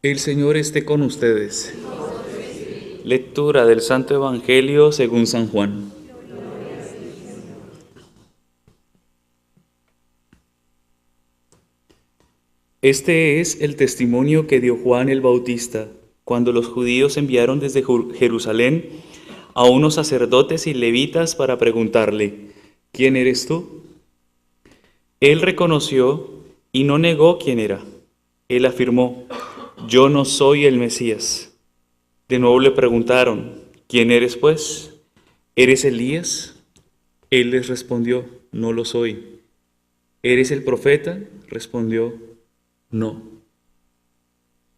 El Señor esté con ustedes. Lectura del Santo Evangelio según San Juan. Este es el testimonio que dio Juan el Bautista cuando los judíos enviaron desde Jerusalén a unos sacerdotes y levitas para preguntarle: ¿quién eres tú? Él reconoció y no negó quién era. Él afirmó: yo no soy el Mesías. De nuevo le preguntaron: ¿quién eres pues? ¿Eres Elías? Él les respondió: no lo soy. ¿Eres el profeta? Respondió: no.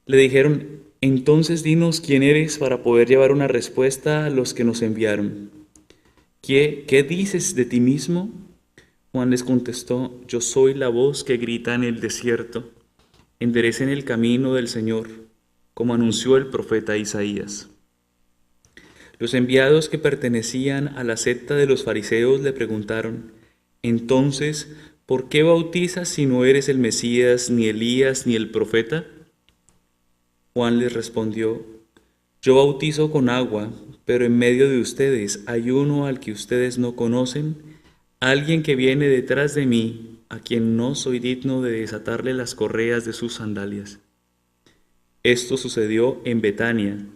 Le dijeron: entonces dinos quién eres para poder llevar una respuesta a los que nos enviaron. ¿Qué dices de ti mismo? Juan les contestó: yo soy la voz que grita en el desierto, enderecen el camino del Señor, como anunció el profeta Isaías. Los enviados que pertenecían a la secta de los fariseos le preguntaron: entonces, ¿por qué bautizas si no eres el Mesías, ni Elías, ni el profeta? Juan les respondió: yo bautizo con agua, pero en medio de ustedes hay uno al que ustedes no conocen, alguien que viene detrás de mí, a quien no soy digno de desatarle las correas de sus sandalias. Esto sucedió en Betania,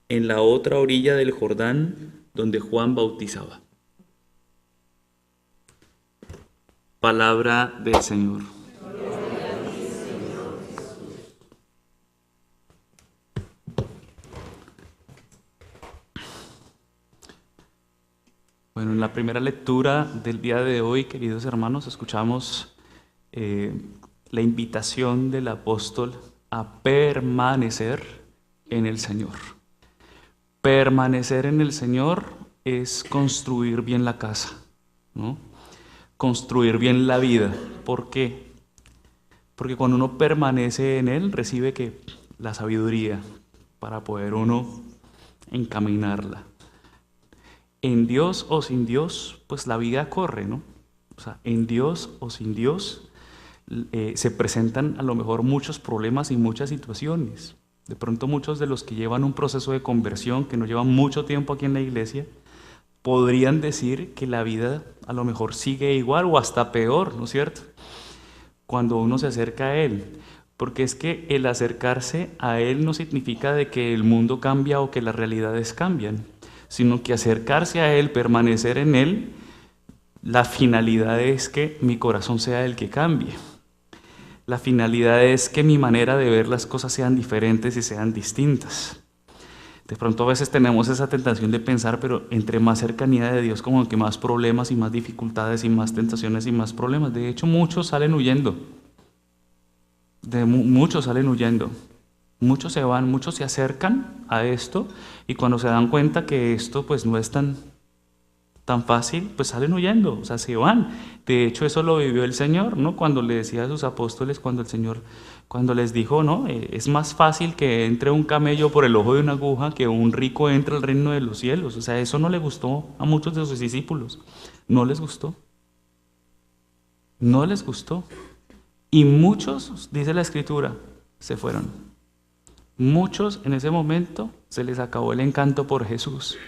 en la otra orilla del Jordán, donde Juan bautizaba. Palabra del Señor. Bueno, en la primera lectura del día de hoy, queridos hermanos, escuchamos la invitación del apóstol a permanecer en el Señor. Permanecer en el Señor es construir bien la casa, ¿no? Construir bien la vida. ¿Por qué? Porque cuando uno permanece en Él, recibe la sabiduría para poder uno encaminarla. En Dios o sin Dios, pues la vida corre, ¿no? O sea, en Dios o sin Dios se presentan a lo mejor muchos problemas y muchas situaciones. De pronto muchos de los que llevan un proceso de conversión, que no llevan mucho tiempo aquí en la iglesia, podrían decir que la vida a lo mejor sigue igual o hasta peor, ¿no es cierto? Cuando uno se acerca a Él. Porque es que el acercarse a Él no significa de que el mundo cambia o que las realidades cambian, sino que acercarse a Él, permanecer en Él, la finalidad es que mi corazón sea el que cambie. La finalidad es que mi manera de ver las cosas sean diferentes y sean distintas. De pronto a veces tenemos esa tentación de pensar, pero entre más cercanía de Dios, como que más problemas y más dificultades y más tentaciones y más problemas. De hecho, muchos salen huyendo. Muchos salen huyendo. Muchos se van, muchos se acercan a esto y cuando se dan cuenta que esto pues no es tan fácil, pues salen huyendo, o sea, se van. De hecho, eso lo vivió el Señor, ¿no? Cuando le decía a sus apóstoles, cuando les dijo, ¿no? Es más fácil que entre un camello por el ojo de una aguja que un rico entre al reino de los cielos. O sea, eso no le gustó a muchos de sus discípulos. No les gustó. No les gustó. Y muchos, dice la Escritura, se fueron. Muchos en ese momento se les acabó el encanto por Jesús.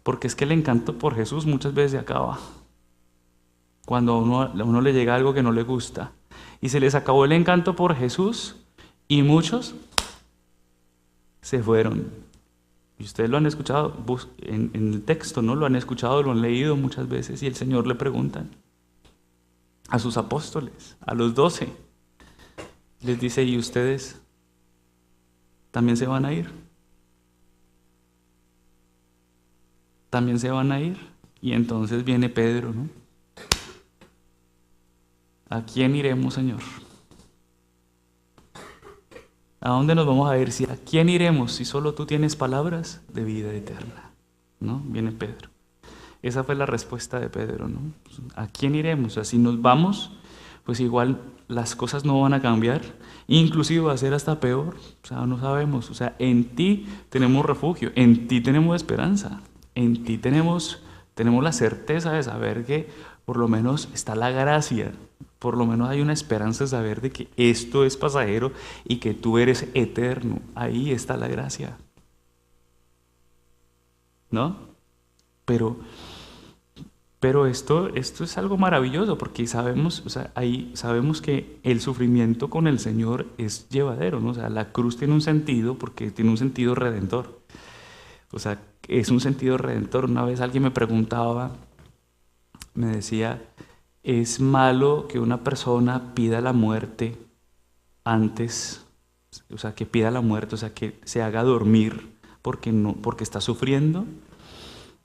Porque es que el encanto por Jesús muchas veces se acaba. Cuando a uno le llega algo que no le gusta. Y se les acabó el encanto por Jesús y muchos se fueron. Y ustedes lo han escuchado en el texto, ¿no? Lo han escuchado, lo han leído muchas veces y el Señor le pregunta a sus apóstoles, a los 12. Les dice: ¿y ustedes también se van a ir? También se van a ir. Y entonces viene Pedro, ¿no? ¿A quién iremos, Señor? ¿A dónde nos vamos a ir? ¿A quién iremos si solo tú tienes palabras de vida eterna? ¿No? Viene Pedro. Esa fue la respuesta de Pedro, ¿no? ¿A quién iremos? O sea, si nos vamos, pues igual las cosas no van a cambiar. Inclusive va a ser hasta peor. O sea, no sabemos. O sea, en ti tenemos refugio, en ti tenemos esperanza, en ti tenemos la certeza de saber que por lo menos está la gracia. Por lo menos hay una esperanza de saber de que esto es pasajero y que tú eres eterno. Ahí está la gracia, ¿no? Pero, pero esto es algo maravilloso porque sabemos, o sea, ahí sabemos que el sufrimiento con el Señor es llevadero, ¿no? O sea, la cruz tiene un sentido porque tiene un sentido redentor. O sea, es un sentido redentor. Una vez alguien me preguntaba, me decía, ¿es malo que una persona pida la muerte antes, o sea, que pida la muerte, o sea, que se haga dormir porque no, porque está sufriendo?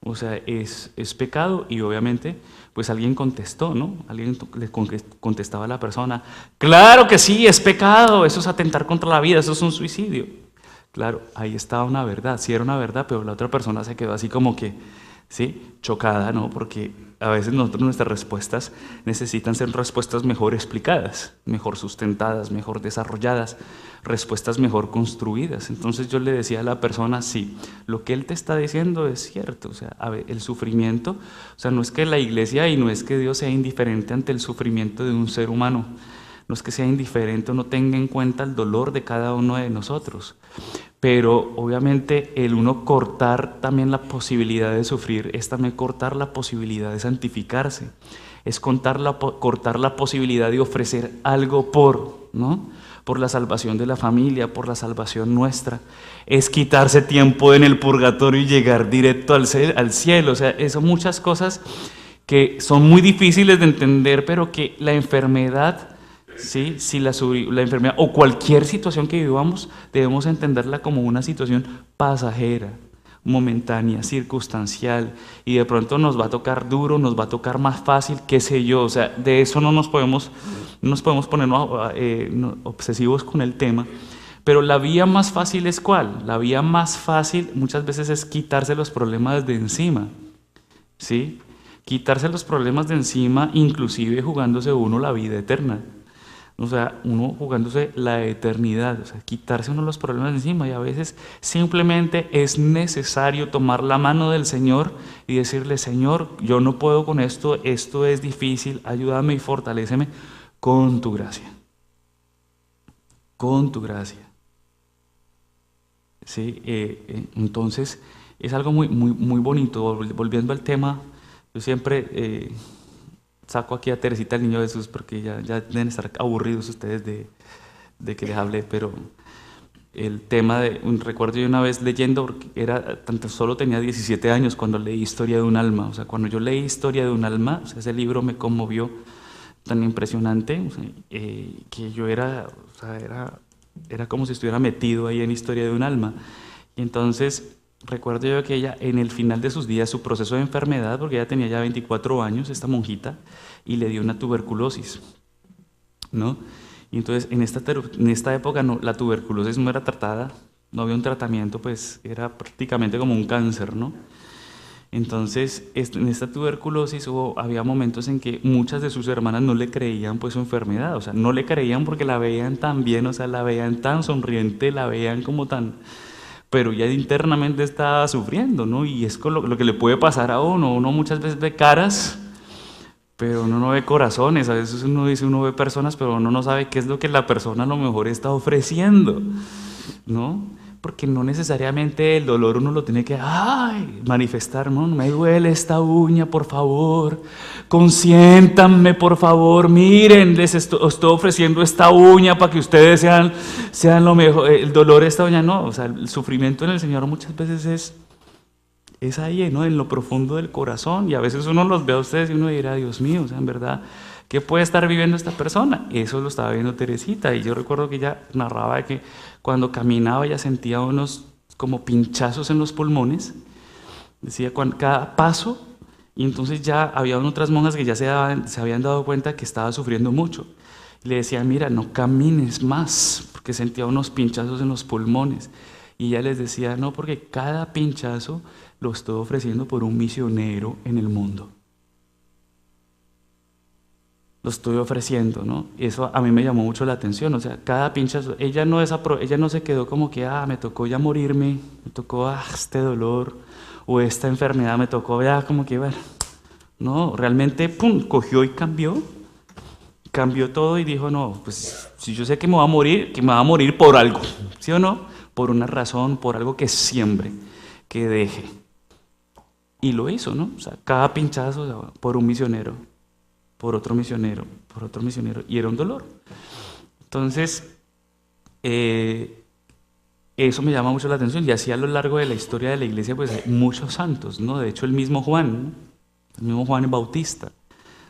O sea, es pecado y obviamente, pues alguien contestó, ¿no? Alguien le contestaba a la persona, claro que sí, es pecado, eso es atentar contra la vida, eso es un suicidio. Claro, ahí estaba una verdad, sí era una verdad, pero la otra persona se quedó así como que, sí, chocada, ¿no? Porque a veces nosotros nuestras respuestas necesitan ser respuestas mejor explicadas, mejor sustentadas, mejor desarrolladas, respuestas mejor construidas. Entonces yo le decía a la persona, sí, lo que él te está diciendo es cierto, o sea, a ver, el sufrimiento, o sea, no es que la iglesia y no es que Dios sea indiferente ante el sufrimiento de un ser humano, no es que sea indiferente o no tenga en cuenta el dolor de cada uno de nosotros, pero obviamente el uno cortar también la posibilidad de sufrir es también cortar la posibilidad de santificarse, es cortar la posibilidad de ofrecer algo por, ¿no? Por la salvación de la familia, por la salvación nuestra, es quitarse tiempo en el purgatorio y llegar directo al cielo, o sea, son muchas cosas que son muy difíciles de entender, pero que la enfermedad, ¿sí? Si la enfermedad o cualquier situación que vivamos, debemos entenderla como una situación pasajera, momentánea, circunstancial, y de pronto nos va a tocar duro, nos va a tocar más fácil, qué sé yo, o sea, de eso no nos podemos poner obsesivos con el tema. Pero la vía más fácil es ¿cuál? La vía más fácil muchas veces es quitarse los problemas de encima, ¿sí? Quitarse los problemas de encima, inclusive jugándose uno la vida eterna. O sea, uno jugándose la eternidad, o sea, quitarse uno los problemas de encima y a veces simplemente es necesario tomar la mano del Señor y decirle, Señor, yo no puedo con esto, esto es difícil, ayúdame y fortaléceme con tu gracia. Con tu gracia. Sí, entonces es algo muy bonito. Volviendo al tema, yo siempre saco aquí a Teresita el Niño Jesús porque ya deben estar aburridos ustedes de que les hable, pero el tema recuerdo yo una vez leyendo, porque tanto solo tenía 17 años cuando leí Historia de un alma, o sea, cuando yo leí Historia de un alma, o sea, ese libro me conmovió tan impresionante, o sea, que yo o sea, era como si estuviera metido ahí en Historia de un alma. Y entonces recuerdo yo que ella en el final de sus días, su proceso de enfermedad, porque ella tenía ya 24 años, esta monjita, y le dio una tuberculosis, ¿no? Y entonces en esta época no, la tuberculosis no era tratada, no había un tratamiento, pues era prácticamente como un cáncer, ¿no? Entonces, en esta tuberculosis había momentos en que muchas de sus hermanas no le creían pues su enfermedad, o sea, no le creían porque la veían tan bien, o sea, la veían tan sonriente, la veían como tan, pero ya internamente estaba sufriendo, ¿no? Y es con lo que le puede pasar a uno muchas veces ve caras, pero uno no ve corazones, a veces uno dice, uno ve personas, pero uno no sabe qué es lo que la persona a lo mejor está ofreciendo, ¿no? Porque no necesariamente el dolor uno lo tiene que manifestar, ¿no? No me duele esta uña, por favor, consiéntanme, por favor, miren, estoy ofreciendo esta uña para que ustedes sean lo mejor, el dolor de esta uña, no, o sea, el sufrimiento en el Señor muchas veces es ahí, ¿no? En lo profundo del corazón, y a veces uno los ve a ustedes y uno dirá, Dios mío, o sea, en verdad, ¿qué puede estar viviendo esta persona? Eso lo estaba viendo Teresita, y yo recuerdo que ella narraba que cuando caminaba ella sentía unos como pinchazos en los pulmones, decía cada paso, y entonces ya había otras monjas que ya se habían dado cuenta que estaba sufriendo mucho. Y le decía, mira, no camines más, porque sentía unos pinchazos en los pulmones. Y ella les decía, no, porque cada pinchazo lo estoy ofreciendo por un misionero en el mundo. Lo estoy ofreciendo, ¿no? Y eso a mí me llamó mucho la atención, o sea, cada pinchazo, ella no se quedó como que, me tocó ya morirme, me tocó este dolor, o esta enfermedad, me tocó ya como que, bueno, no, realmente, pum, cogió y cambió cambió todo y dijo, no, pues si yo sé que me va a morir, que me va a morir por algo, ¿sí o no? Por una razón, por algo que siembre, que deje. Y lo hizo, ¿no? O sea, cada pinchazo, o sea, por un misionero, por otro misionero, por otro misionero, y era un dolor. Entonces, eh, eso me llama mucho la atención, y así a lo largo de la historia de la iglesia, pues hay muchos santos, ¿no? De hecho, el mismo Juan, ¿no? El mismo Juan Bautista.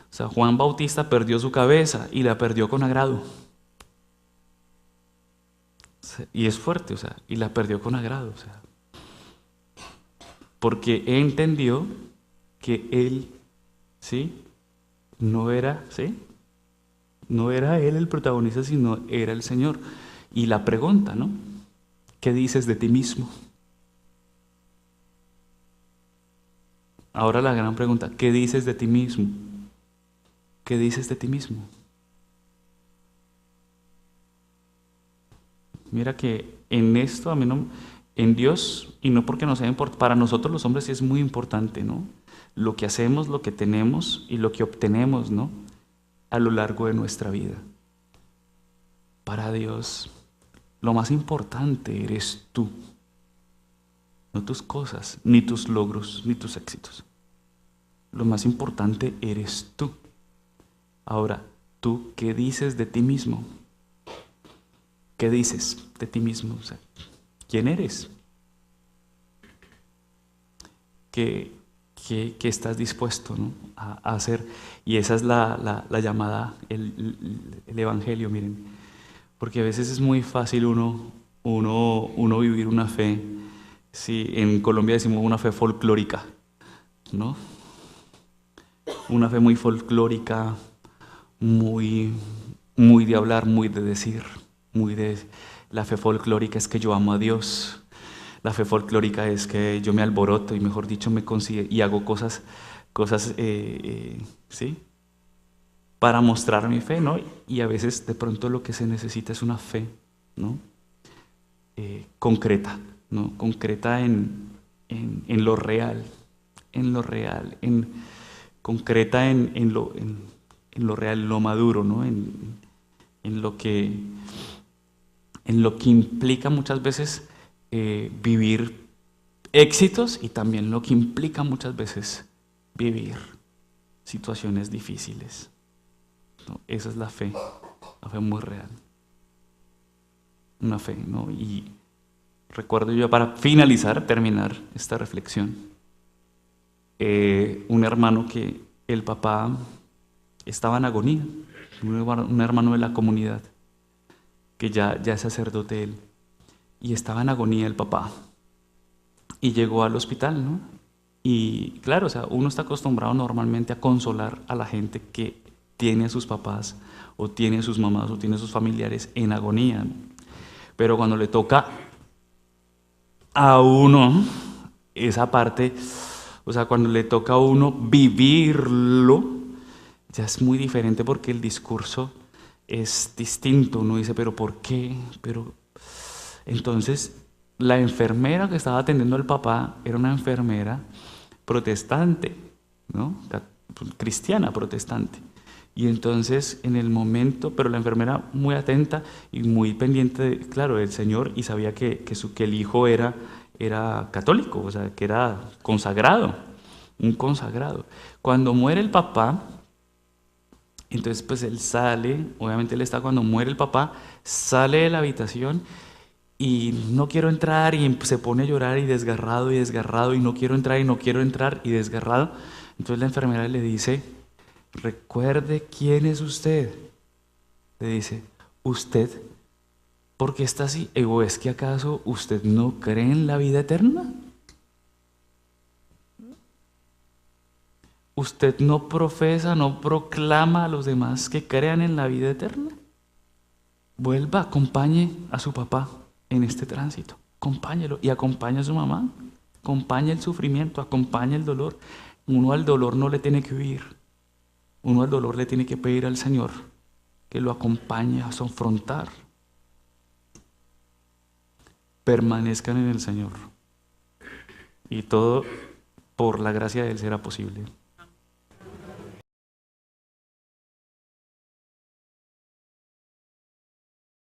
O sea, Juan Bautista perdió su cabeza y la perdió con agrado. O sea, y es fuerte, o sea, y la perdió con agrado, o sea, porque entendió que él, ¿sí? No era, ¿sí? No era él el protagonista, sino era el Señor. Y la pregunta, ¿no? ¿Qué dices de ti mismo? Ahora la gran pregunta, ¿qué dices de ti mismo? ¿Qué dices de ti mismo? Mira que en esto a mí no, en Dios, y no porque no sea importante, para nosotros los hombres sí es muy importante, ¿no? Lo que hacemos, lo que tenemos y lo que obtenemos, ¿no? A lo largo de nuestra vida. Para Dios, lo más importante eres tú, no tus cosas, ni tus logros, ni tus éxitos. Lo más importante eres tú. Ahora, ¿tú qué dices de ti mismo? ¿Qué dices de ti mismo? O sea, ¿quién eres? ¿Qué, qué estás dispuesto, ¿no? A hacer? Y esa es la llamada, el evangelio, miren. Porque a veces es muy fácil uno vivir una fe, sí, en Colombia decimos una fe folclórica, ¿no? Una fe muy folclórica, muy, muy de hablar, muy de decir, muy de... La fe folclórica es que yo amo a Dios. La fe folclórica es que yo me alboroto y mejor dicho me considero y hago cosas, ¿sí? Para mostrar mi fe, ¿no? Y a veces de pronto lo que se necesita es una fe, ¿no? Concreta, ¿no? Concreta en lo real, en lo real, concreta en lo real, en lo maduro, ¿no? En lo que, en lo que implica muchas veces vivir éxitos y también lo que implica muchas veces vivir situaciones difíciles, ¿no? Esa es la fe muy real, una fe, ¿no? Y recuerdo yo para finalizar, terminar esta reflexión, un hermano que el papá estaba en agonía, un hermano de la comunidad, que ya es sacerdote él, y estaba en agonía el papá, y llegó al hospital, ¿no? Y claro, o sea, uno está acostumbrado normalmente a consolar a la gente que tiene a sus papás, o tiene a sus mamás, o tiene a sus familiares en agonía, ¿no? Pero cuando le toca a uno esa parte, o sea, cuando le toca a uno vivirlo, ya es muy diferente porque el discurso es distinto. Uno dice, pero ¿por qué? Pero entonces la enfermera que estaba atendiendo al papá era una enfermera protestante, ¿no? Cristiana protestante. Y entonces en el momento, pero la enfermera muy atenta y muy pendiente, claro, del Señor, y sabía que el hijo era católico, o sea, que era consagrado, un consagrado. Cuando muere el papá, entonces pues él sale, obviamente él está cuando muere el papá, sale de la habitación y no quiero entrar y se pone a llorar y desgarrado y no quiero entrar y no quiero entrar y desgarrado. Entonces la enfermera le dice, recuerde quién es usted. Le dice, ¿usted por qué está así? ¿O es que acaso usted no cree en la vida eterna? ¿Usted no profesa, no proclama a los demás que crean en la vida eterna? Vuelva, acompañe a su papá en este tránsito. Acompáñelo y acompañe a su mamá. Acompañe el sufrimiento, acompañe el dolor. Uno al dolor no le tiene que huir. Uno al dolor le tiene que pedir al Señor que lo acompañe a afrontar. Permanezcan en el Señor. Y todo por la gracia de Él será posible.